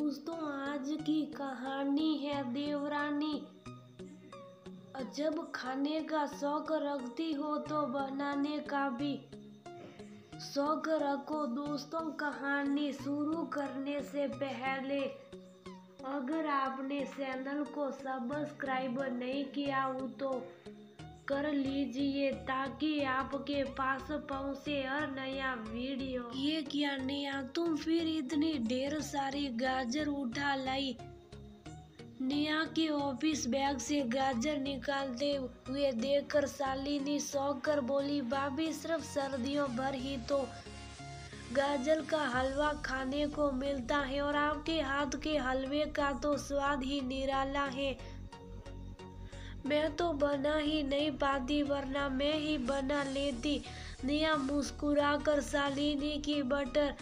दोस्तों, आज की कहानी है देवरानी। जब खाने का शौक रखती हो तो बनाने का भी शौक रखो। दोस्तों, कहानी शुरू करने से पहले अगर आपने चैनल को सब्सक्राइब नहीं किया हो तो कर लीजिए ताकि आपके पास पहुंचे हर नया वीडियो। ये क्या नेहा, तुम फिर इतनी ढेर सारी गाजर उठा लाई? नेहा के ऑफिस बैग से गाजर निकालते हुए देखकर शालिनी शौक कर बोली, भाभी सिर्फ सर्दियों भर ही तो गाजर का हलवा खाने को मिलता है और आपके हाथ के हलवे का तो स्वाद ही निराला है। मैं तो बना ही नहीं पाती, वरना मैं ही बना लेती। नेहा मुस्कुराकर शालिनी की बटर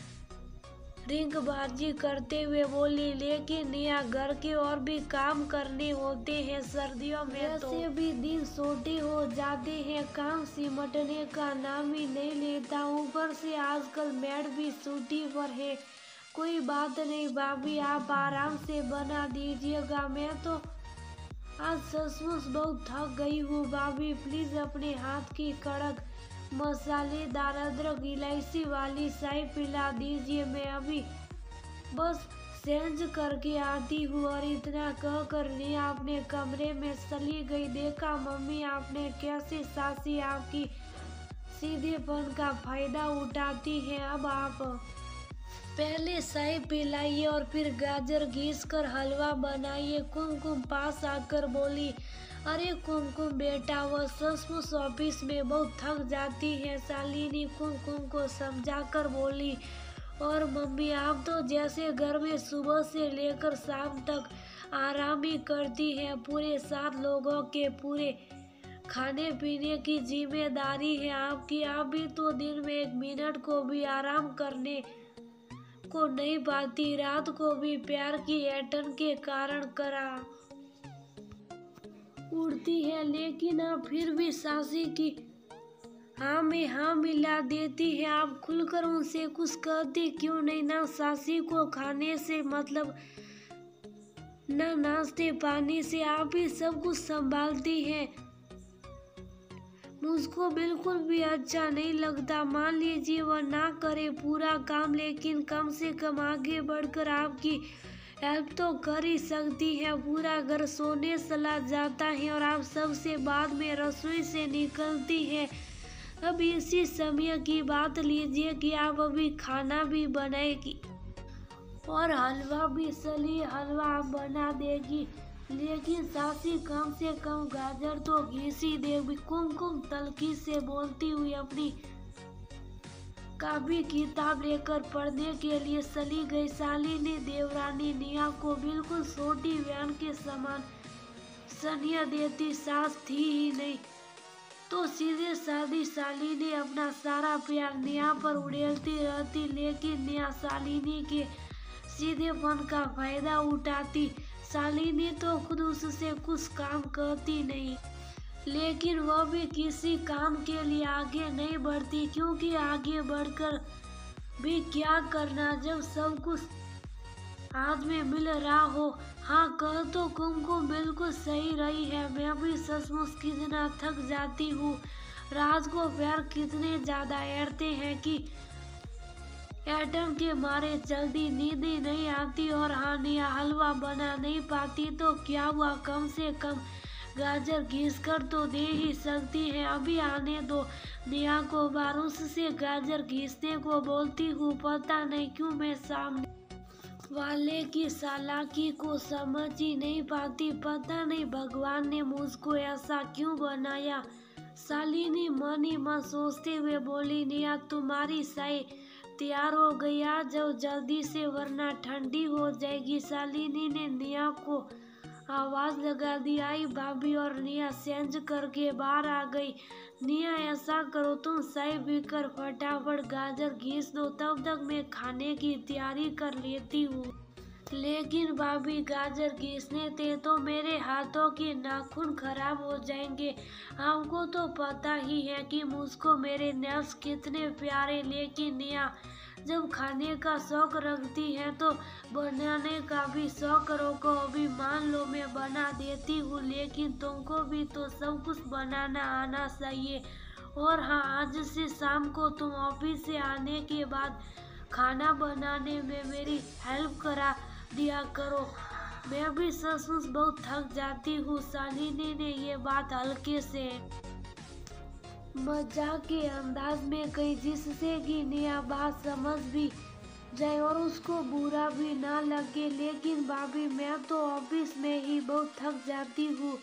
रिंगबाजी करते हुए बोली, लेकिन नेहा घर के और भी काम करने होते हैं सर्दियों में तो भी दिन छोटे हो जाते हैं, काम सिमटने का नाम ही नहीं लेता। ऊपर से आजकल मेड भी छुट्टी पर है। कोई बात नहीं भाभी, आप आराम से बना दीजिएगा। मैं तो आज सचमुच बहुत थक गई हूँ भाभी, प्लीज अपने हाथ की कड़क मसालेदार अदरक इलायची वाली चाय पिला दीजिए। मैं अभी बस चेंज करके आती हूँ। और इतना कहकर नेहा अपने कमरे में चली गई। देखा मम्मी, आपने कैसे सासी आपकी सीधेपन का फायदा उठाती है। अब आप पहले चाय पिलाइए और फिर गाजर घिस कर हलवा बनाइए। कुमकुम पास आकर बोली, अरे कुमकुम बेटा, वह सचमुच ऑफिस में बहुत थक जाती है। शालिनी कुमकुम को समझाकर बोली, और मम्मी आप तो जैसे घर में सुबह से लेकर शाम तक आराम ही करती है। पूरे 7 लोगों के पूरे खाने पीने की जिम्मेदारी है आपकी। आप भी तो दिन में 1 मिनट को भी आराम करने को नहीं पाती। रात को भी प्यार की ऐंठन के कारण करा उड़ती है, लेकिन आप फिर भी सासी की हाँ में हाँ मिला देती है। आप खुलकर उनसे कुछ कहती क्यों नहीं? ना सासी को खाने से मतलब, ना नाश्ते पानी से, आप ही सब कुछ संभालती हैं। मुझको बिल्कुल भी अच्छा नहीं लगता। मान लीजिए वह ना करे पूरा काम, लेकिन कम से कम आगे बढ़कर आपकी हेल्प तो कर ही सकती है। पूरा घर सोने चला जाता है और आप सबसे बाद में रसोई से निकलती है। अब इसी समय की बात लीजिए कि आप अभी खाना भी बनाएगी और हलवा भी। चलिए, हलवा आप बना देगी, लेकिन सासी कम से कम गाजर तो घिस ही देगी। कुमकुम तल्खी से बोलती हुई अपनी काफी किताब लेकर पढ़ने के लिए चली गई। शालिनी देवरानी नेहा को बिल्कुल छोटी बहन के समान स्नेह देती सास थी ही नहीं, तो सीधे सादी शालिनी अपना सारा प्यार नेहा पर उड़ेलती रहती। लेकिन नेहा शालिनी के सीधेपन का फायदा उठाती। शालिनी तो खुद उससे कुछ काम करती नहीं, लेकिन वह भी किसी काम के लिए आगे नहीं बढ़ती, क्योंकि आगे बढ़कर भी क्या करना जब सब कुछ हाथ में मिल रहा हो। हाँ, कह तो कुमकुम बिल्कुल सही रही है। मैं भी सचमुच कितना थक जाती हूँ। रात को पैर कितने ज्यादा ऐंठते हैं कि एटम के मारे जल्दी नींद ही नहीं आती। और हाँ, नेहा हलवा बना नहीं पाती तो क्या हुआ, कम से कम गाजर घिस कर तो दे ही सकती है। अभी आने दो। नेहा को बारूद से गाजर घिसने को बोलती हूँ। पता नहीं क्यों मैं सामने वाले की चालाकी को समझ ही नहीं पाती। पता नहीं भगवान ने मुझको ऐसा क्यों बनाया। शालिनी मन ही मन सोचते हुए बोली, नेहा तुम्हारी चाय तैयार हो गई, आ जाओ जल्दी से वरना ठंडी हो जाएगी। शालिनी ने नेहा को आवाज लगा दी, आई भाभी, और नेहा चेंज करके बाहर आ गई। नेहा ऐसा करो, तुम चाय पीकर फटाफट गाजर घिस दो, तब तक मैं खाने की तैयारी कर लेती हूँ। लेकिन भाभी, गाजर घिसने थे तो मेरे हाथों के नाखून खराब हो जाएंगे। आपको तो पता ही है कि मुझको मेरे नेल्स कितने प्यारे। लेकिन नेहा जब खाने का शौक रखती है तो बनाने का भी शौक रखो। अभी मान लो मैं बना देती हूँ, लेकिन तुमको भी तो सब कुछ बनाना आना चाहिए। और हाँ, आज से शाम को तुम ऑफिस से आने के बाद खाना बनाने में मेरी हेल्प करा दिया करो। मैं भी सचमुच बहुत थक जाती हूँ। शालिनी ने ये बात हल्के से मजाक के अंदाज में कही, जिससे कि नेहा बात समझ भी जाए और उसको बुरा भी ना लगे। लेकिन भाभी, मैं तो ऑफिस में ही बहुत थक जाती हूँ।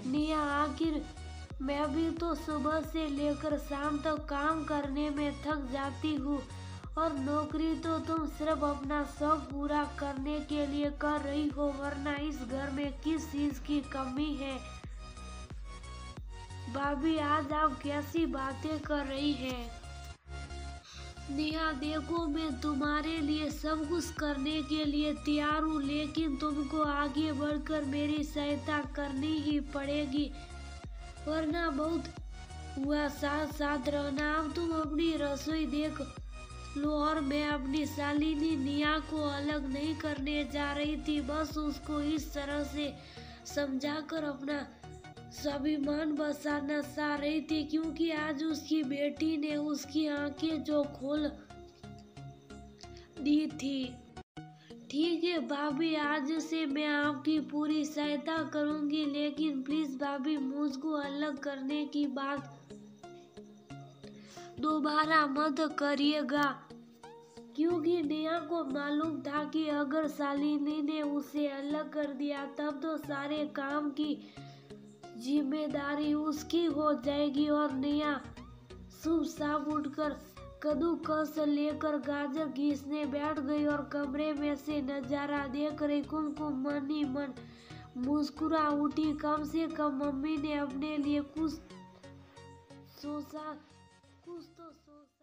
नेहा, आखिर मैं भी तो सुबह से लेकर शाम तक काम करने में थक जाती हूँ, और नौकरी तो तुम सिर्फ अपना शौक पूरा करने के लिए कर रही हो, वरना इस घर में किस चीज की कमी है? भाभी, आज आप कैसी बातें कर रही हैं? नेहा, देखो, मैं तुम्हारे लिए सब कुछ करने के लिए तैयार हूँ, लेकिन तुमको आगे बढ़कर मेरी सहायता करनी ही पड़ेगी, वरना बहुत हुआ साथ साथ रहना। अब तुम अपनी रसोई देख लो। और मैं अपनी शालिनी नेहा को अलग नहीं करने जा रही थी, बस उसको इस तरह से समझाकर अपना स्वाभिमान बचाना चाह रही थी, क्योंकि आज उसकी बेटी ने उसकी आंखें जो खोल दी थी। ठीक है भाभी, आज से मैं आपकी पूरी सहायता करूंगी, लेकिन प्लीज भाभी, मुझको अलग करने की बात दोबारा मत करिएगा, क्योंकि नेहा को मालूम था कि अगर शालिनी ने उसे अलग कर दिया तब तो सारे काम की जिम्मेदारी उसकी हो जाएगी। और नेहा सुबह शाम उठकर कद्दूकस लेकर गाजर घिसने बैठ गई और कमरे में से नजारा देख रही कुमकुम मन ही मन मुस्कुरा उठी। कम से कम मम्मी ने अपने लिए कुछ सोचा, कुछ तो सोच